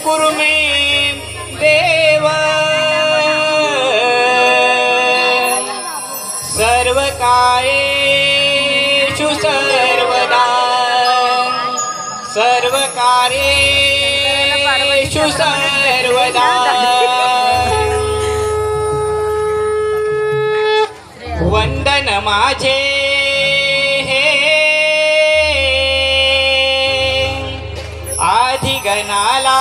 कुरुमे देव सर्व कायेषु सर्वदा सर्व कार्येषु सर्वदा वंदन माझे हे आदिगणाला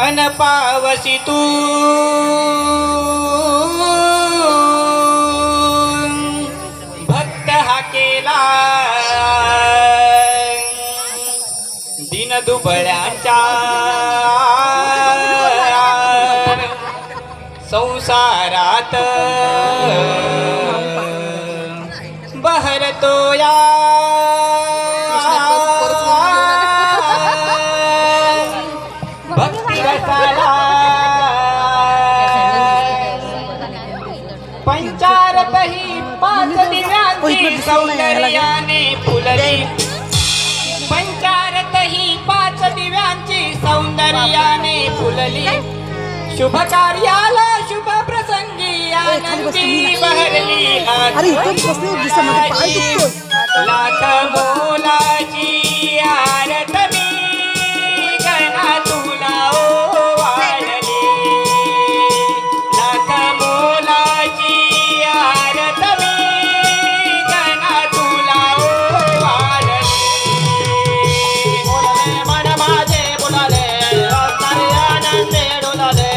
अनपावसी तू भक्त हा केला दिन दुबळ्यांच्या संसारात बहरतो या भक्ती रसाला पंचारतही पाच दिव्यांची सौंदर्याने फुलली पंचारतही पाच दिव्यांची सौंदर्याने फुलली शुभ कार्याला शुभ प्रसंगी आनंदी बहरली लाख मोलाची आरतमी गणा तुला ओवाळली लाख मोलाची आरतमी गणा तुला ओवाळली बोलाले मन माझे बोलाले अंतरे आनंदे डोलाले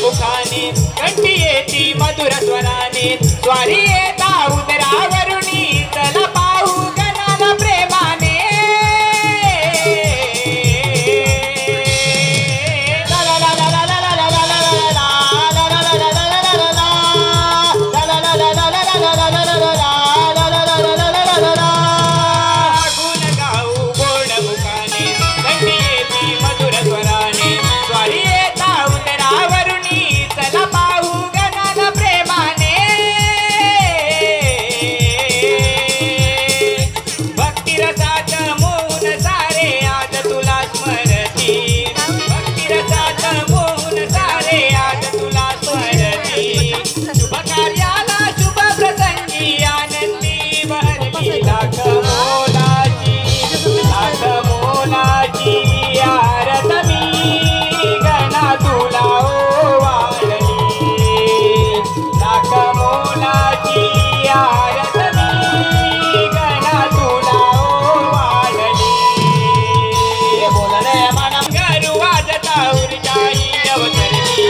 कंठी येती मधुर स्वराने स्वारी येता उदरावरुणी चला पाहू गणाला प्रेमाने गुण गाऊ गोड मुखाने कंठी येती मधुर स्वराने स्वारी येता उदरावरुणी चला पाहू गणाला प्रेमाने भक्तिरसात मोहन सारे आज तुला स्मरती भक्तिरसात मोहन सारे आज तुला स्मरती शुभ कार्याला शुभ प्रसंगी आनंदी बहरली लाख मोलाची आरतमी गणा तुला ओवाळली लाख मोलाची आरतमी गणा तुला ओवाळली बोलले मनम गरु वाजता उर्जाई अवतरली